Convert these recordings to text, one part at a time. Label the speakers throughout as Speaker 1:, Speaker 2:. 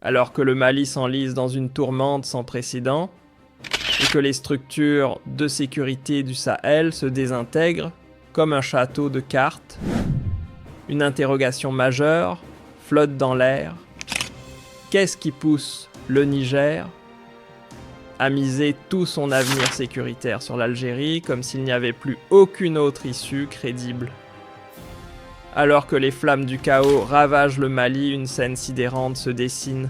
Speaker 1: Alors que le Mali s'enlise dans une tourmente sans précédent, et que les structures de sécurité du Sahel se désintègrent comme un château de cartes, une interrogation majeure flotte dans l'air. Qu'est-ce qui pousse le Niger à miser tout son avenir sécuritaire sur l'Algérie comme s'il n'y avait plus aucune autre issue crédible? Alors que les flammes du chaos ravagent le Mali, une scène sidérante se dessine.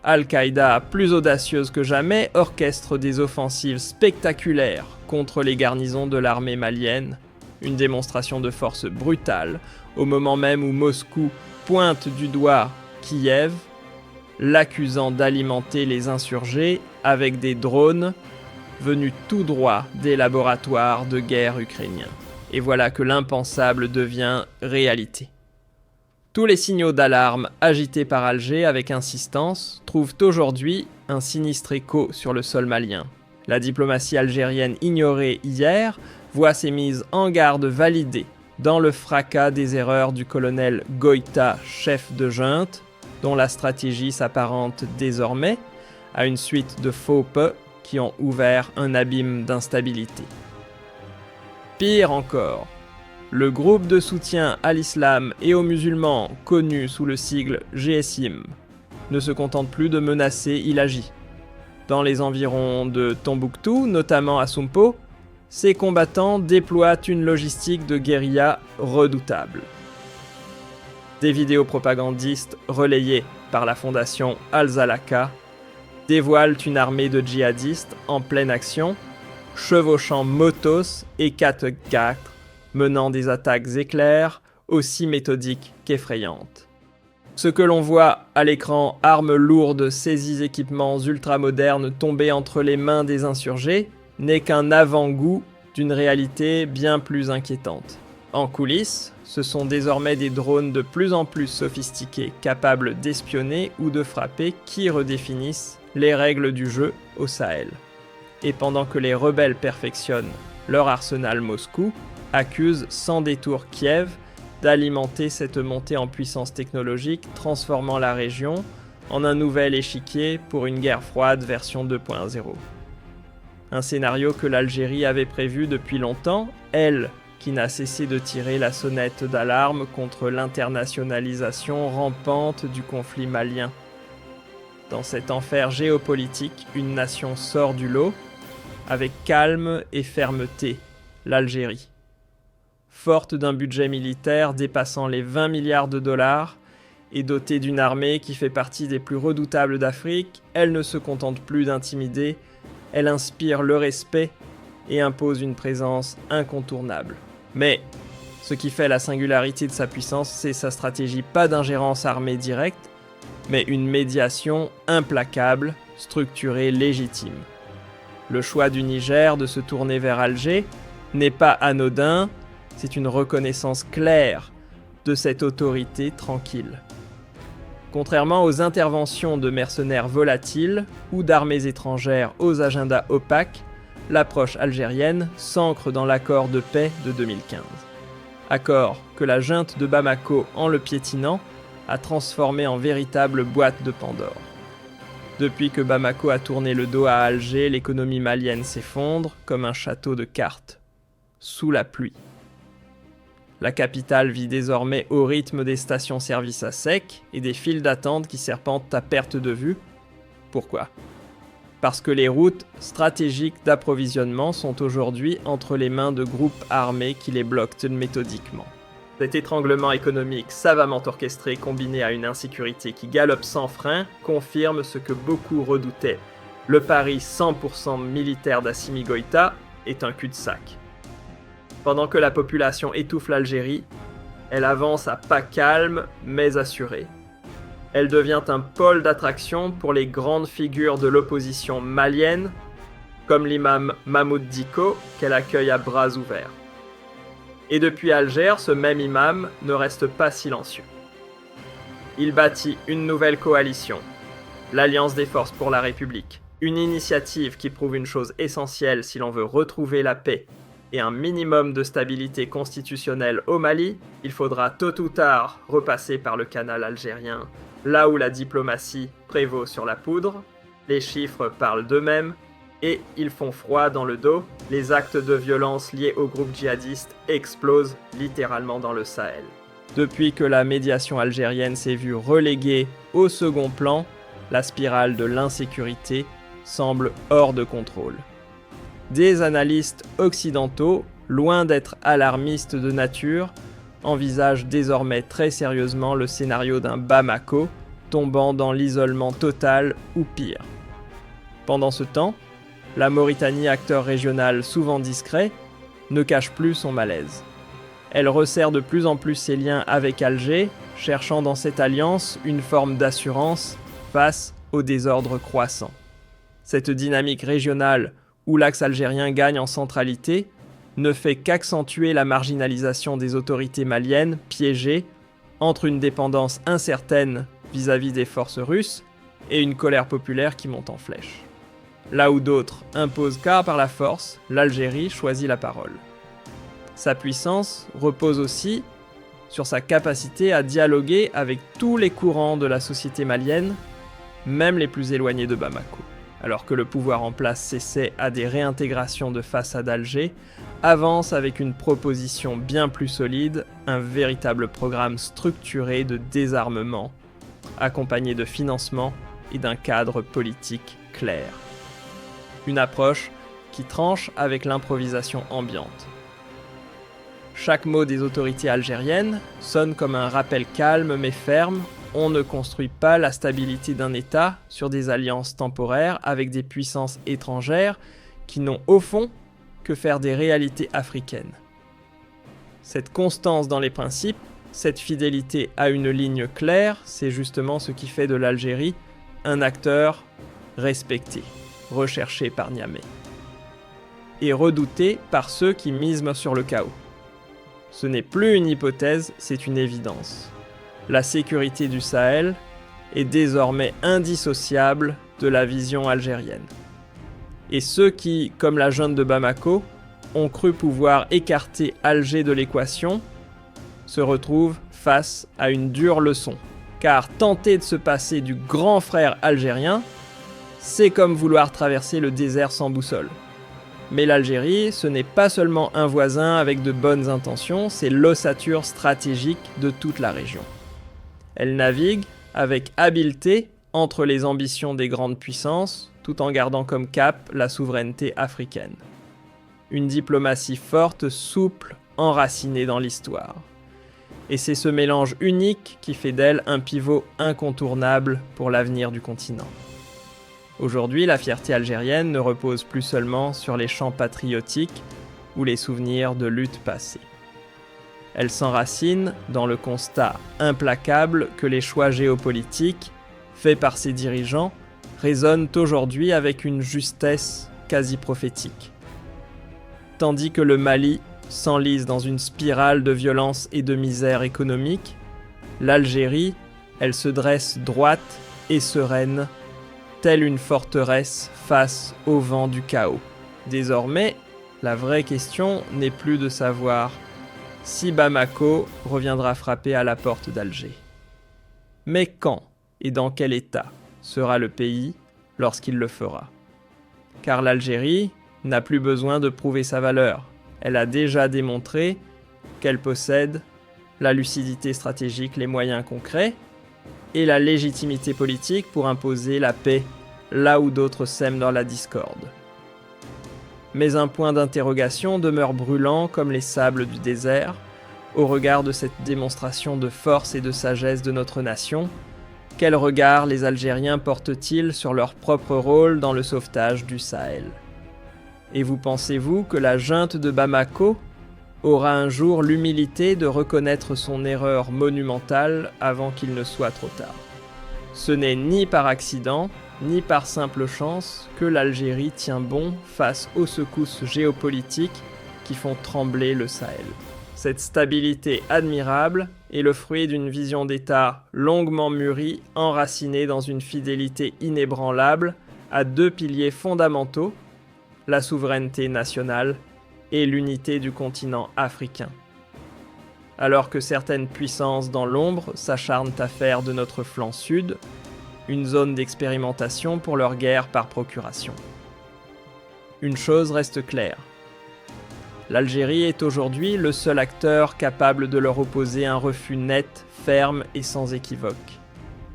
Speaker 1: Al-Qaïda, plus audacieuse que jamais, orchestre des offensives spectaculaires contre les garnisons de l'armée malienne, une démonstration de force brutale, au moment même où Moscou pointe du doigt Kiev, l'accusant d'alimenter les insurgés avec des drones venus tout droit des laboratoires de guerre ukrainiens. Et voilà que l'impensable devient réalité. Tous les signaux d'alarme agités par Alger avec insistance trouvent aujourd'hui un sinistre écho sur le sol malien. La diplomatie algérienne ignorée hier voit ses mises en garde validées dans le fracas des erreurs du colonel Goïta, chef de junte, dont la stratégie s'apparente désormais à une suite de faux pas qui ont ouvert un abîme d'instabilité. Pire encore, le groupe de soutien à l'islam et aux musulmans, connu sous le sigle GSIM, ne se contente plus de menacer, il agit. Dans les environs de Tombouctou, notamment à Soumpo, ces combattants déploient une logistique de guérilla redoutable. Des vidéos propagandistes relayées par la fondation Al-Zalaka dévoilent une armée de djihadistes en pleine action, chevauchant motos et 4x4, menant des attaques éclairs aussi méthodiques qu'effrayantes. Ce que l'on voit à l'écran, armes lourdes, saisis équipements ultramodernes tombés entre les mains des insurgés, n'est qu'un avant-goût d'une réalité bien plus inquiétante. En coulisses, ce sont désormais des drones de plus en plus sophistiqués, capables d'espionner ou de frapper, qui redéfinissent les règles du jeu au Sahel. Et pendant que les rebelles perfectionnent leur arsenal, Moscou accuse sans détour Kiev d'alimenter cette montée en puissance technologique, transformant la région en un nouvel échiquier pour une guerre froide version 2.0. Un scénario que l'Algérie avait prévu depuis longtemps, elle qui n'a cessé de tirer la sonnette d'alarme contre l'internationalisation rampante du conflit malien. Dans cet enfer géopolitique, une nation sort du lot, avec calme et fermeté, l'Algérie. Forte d'un budget militaire dépassant les 20 milliards de dollars et dotée d'une armée qui fait partie des plus redoutables d'Afrique, elle ne se contente plus d'intimider, elle inspire le respect et impose une présence incontournable. Mais ce qui fait la singularité de sa puissance, c'est sa stratégie pas d'ingérence armée directe, mais une médiation implacable, structurée, légitime. Le choix du Niger de se tourner vers Alger n'est pas anodin, c'est une reconnaissance claire de cette autorité tranquille. Contrairement aux interventions de mercenaires volatiles ou d'armées étrangères aux agendas opaques, l'approche algérienne s'ancre dans l'accord de paix de 2015. Accord que la junte de Bamako, en le piétinant, a transformé en véritable boîte de Pandore. Depuis que Bamako a tourné le dos à Alger, l'économie malienne s'effondre comme un château de cartes, sous la pluie. La capitale vit désormais au rythme des stations-service à sec et des files d'attente qui serpentent à perte de vue. Pourquoi ? Parce que les routes stratégiques d'approvisionnement sont aujourd'hui entre les mains de groupes armés qui les bloquent méthodiquement. Cet étranglement économique savamment orchestré combiné à une insécurité qui galope sans frein confirme ce que beaucoup redoutaient. Le pari 100% militaire d'Assimi Goïta est un cul-de-sac. Pendant que la population étouffe l'Algérie, elle avance à pas calmes mais assurés. Elle devient un pôle d'attraction pour les grandes figures de l'opposition malienne, comme l'imam Mahmoud Dicko, qu'elle accueille à bras ouverts. Et depuis Alger, ce même imam ne reste pas silencieux. Il bâtit une nouvelle coalition, l'Alliance des Forces pour la République, une initiative qui prouve une chose essentielle si l'on veut retrouver la paix et un minimum de stabilité constitutionnelle au Mali, il faudra tôt ou tard repasser par le canal algérien Là où la diplomatie prévaut sur la poudre, les chiffres parlent d'eux-mêmes et ils font froid dans le dos, les actes de violence liés aux groupes djihadistes explosent littéralement dans le Sahel. Depuis que la médiation algérienne s'est vue reléguée au second plan, la spirale de l'insécurité semble hors de contrôle. Des analystes occidentaux, loin d'être alarmistes de nature, envisagent désormais très sérieusement le scénario d'un Bamako tombant dans l'isolement total ou pire. Pendant ce temps, la Mauritanie, acteur régional souvent discret, ne cache plus son malaise. Elle resserre de plus en plus ses liens avec Alger, cherchant dans cette alliance une forme d'assurance face au désordre croissant. Cette dynamique régionale où l'axe algérien gagne en centralité ne fait qu'accentuer la marginalisation des autorités maliennes piégées entre une dépendance incertaine vis-à-vis des forces russes et une colère populaire qui monte en flèche. Là où d'autres imposent car par la force, l'Algérie choisit la parole. Sa puissance repose aussi sur sa capacité à dialoguer avec tous les courants de la société malienne, même les plus éloignés de Bamako. Alors que le pouvoir en place s'essaie à des réintégrations de façade d'Alger, avance avec une proposition bien plus solide, un véritable programme structuré de désarmement, accompagné de financement et d'un cadre politique clair. Une approche qui tranche avec l'improvisation ambiante. Chaque mot des autorités algériennes sonne comme un rappel calme mais ferme. On ne construit pas la stabilité d'un État sur des alliances temporaires avec des puissances étrangères qui n'ont au fond que faire des réalités africaines. Cette constance dans les principes, cette fidélité à une ligne claire, c'est justement ce qui fait de l'Algérie un acteur respecté, recherché par Niamey, et redouté par ceux qui misent sur le chaos. Ce n'est plus une hypothèse, c'est une évidence. La sécurité du Sahel est désormais indissociable de la vision algérienne. Et ceux qui, comme la junte de Bamako, ont cru pouvoir écarter Alger de l'équation, se retrouvent face à une dure leçon. Car tenter de se passer du grand frère algérien, c'est comme vouloir traverser le désert sans boussole. Mais l'Algérie, ce n'est pas seulement un voisin avec de bonnes intentions, c'est l'ossature stratégique de toute la région. Elle navigue avec habileté entre les ambitions des grandes puissances, tout en gardant comme cap la souveraineté africaine. Une diplomatie forte, souple, enracinée dans l'histoire. Et c'est ce mélange unique qui fait d'elle un pivot incontournable pour l'avenir du continent. Aujourd'hui, la fierté algérienne ne repose plus seulement sur les chants patriotiques ou les souvenirs de luttes passées. Elle s'enracine dans le constat implacable que les choix géopolitiques, faits par ses dirigeants, résonnent aujourd'hui avec une justesse quasi prophétique. Tandis que le Mali s'enlise dans une spirale de violence et de misère économique, l'Algérie, elle se dresse droite et sereine, telle une forteresse face au vent du chaos. Désormais, la vraie question n'est plus de savoir si Bamako reviendra frapper à la porte d'Alger. Mais quand et dans quel état sera le pays lorsqu'il le fera? Car l'Algérie n'a plus besoin de prouver sa valeur. Elle a déjà démontré qu'elle possède la lucidité stratégique, les moyens concrets et la légitimité politique pour imposer la paix là où d'autres sèment dans la discorde. Mais un point d'interrogation demeure brûlant comme les sables du désert, au regard de cette démonstration de force et de sagesse de notre nation. Quel regard les Algériens portent-ils sur leur propre rôle dans le sauvetage du Sahel? Et vous pensez-vous que la junte de Bamako aura un jour l'humilité de reconnaître son erreur monumentale avant qu'il ne soit trop tard? Ce n'est ni par accident, ni par simple chance que l'Algérie tient bon face aux secousses géopolitiques qui font trembler le Sahel. Cette stabilité admirable est le fruit d'une vision d'État longuement mûrie, enracinée dans une fidélité inébranlable à deux piliers fondamentaux, la souveraineté nationale et l'unité du continent africain. alors que certaines puissances dans l'ombre s'acharnent à faire de notre flanc sud une zone d'expérimentation pour leur guerre par procuration. Une chose reste claire. L'Algérie est aujourd'hui le seul acteur capable de leur opposer un refus net, ferme et sans équivoque.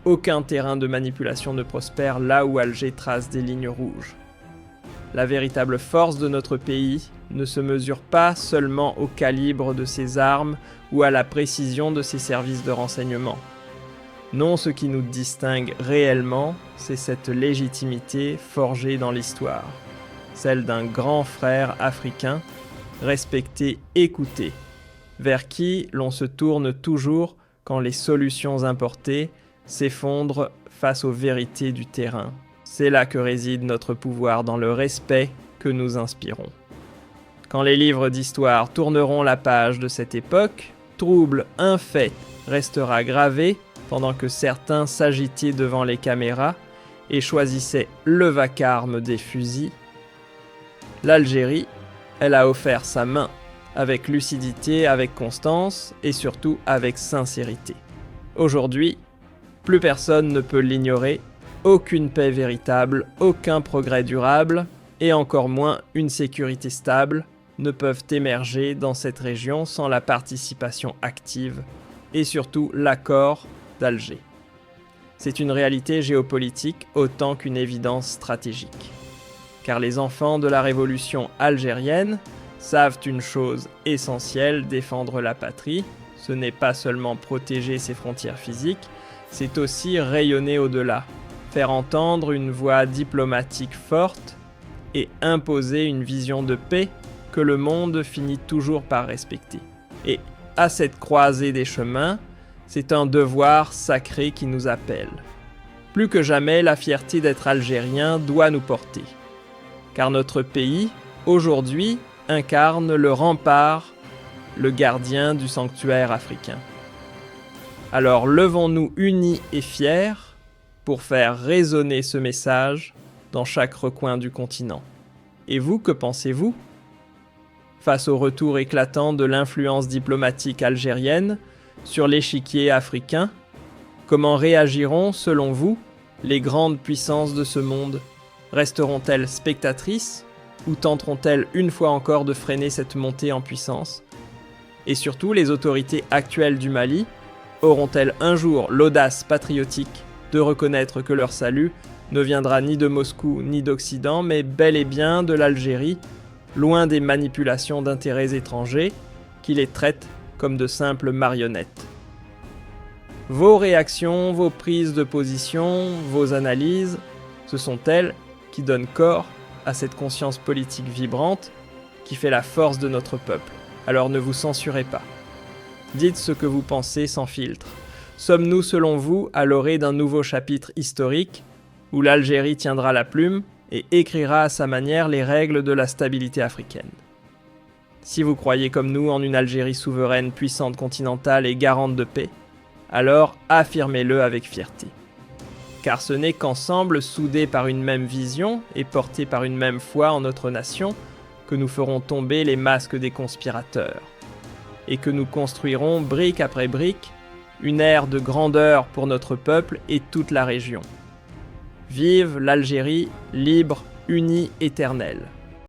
Speaker 1: Aucun terrain de manipulation ne prospère là où Alger trace des lignes rouges. La véritable force de notre pays ne se mesure pas seulement au calibre de ses armes ou à la précision de ses services de renseignement. Non, ce qui nous distingue réellement, c'est cette légitimité forgée dans l'histoire, celle d'un grand frère africain, respecté, écouté, vers qui l'on se tourne toujours quand les solutions importées s'effondrent face aux vérités du terrain. C'est là que réside notre pouvoir, dans le respect que nous inspirons. Quand les livres d'histoire tourneront la page de cette époque, trouble, un fait restera gravé pendant que certains s'agitaient devant les caméras et choisissaient le vacarme des fusils. L'Algérie, elle a offert sa main, avec lucidité, avec constance et surtout avec sincérité. Aujourd'hui, plus personne ne peut l'ignorer, aucune paix véritable, aucun progrès durable, et encore moins une sécurité stable, ne peuvent émerger dans cette région sans la participation active et surtout l'accord d'Alger. C'est une réalité géopolitique autant qu'une évidence stratégique. Car les enfants de la révolution algérienne savent une chose essentielle: défendre la patrie, ce n'est pas seulement protéger ses frontières physiques, c'est aussi rayonner au-delà, faire entendre une voix diplomatique forte et imposer une vision de paix que le monde finit toujours par respecter. Et à cette croisée des chemins, c'est un devoir sacré qui nous appelle. Plus que jamais, la fierté d'être algérien doit nous porter. Car notre pays, aujourd'hui, incarne le rempart, le gardien du sanctuaire africain. Alors levons-nous unis et fiers pour faire résonner ce message dans chaque recoin du continent. Et vous, que pensez-vous ? Face au retour éclatant de l'influence diplomatique algérienne sur l'échiquier africain, comment réagiront, selon vous, les grandes puissances de ce monde ? Resteront-elles spectatrices ou tenteront-elles une fois encore de freiner cette montée en puissance ? Et surtout, les autorités actuelles du Mali auront-elles un jour l'audace patriotique de reconnaître que leur salut ne viendra ni de Moscou ni d'Occident, mais bel et bien de l'Algérie, loin des manipulations d'intérêts étrangers qui les traitent comme de simples marionnettes. Vos réactions, vos prises de position, vos analyses, ce sont elles qui donnent corps à cette conscience politique vibrante qui fait la force de notre peuple. Alors ne vous censurez pas. Dites ce que vous pensez sans filtre. Sommes-nous, selon vous, à l'orée d'un nouveau chapitre historique où l'Algérie tiendra la plume et écrira à sa manière les règles de la stabilité africaine? Si vous croyez comme nous en une Algérie souveraine, puissante, continentale et garante de paix, alors affirmez-le avec fierté. Car ce n'est qu'ensemble, soudés par une même vision et portés par une même foi en notre nation, que nous ferons tomber les masques des conspirateurs, et que nous construirons, brique après brique, une ère de grandeur pour notre peuple et toute la région. Vive l'Algérie, libre, unie, éternelle.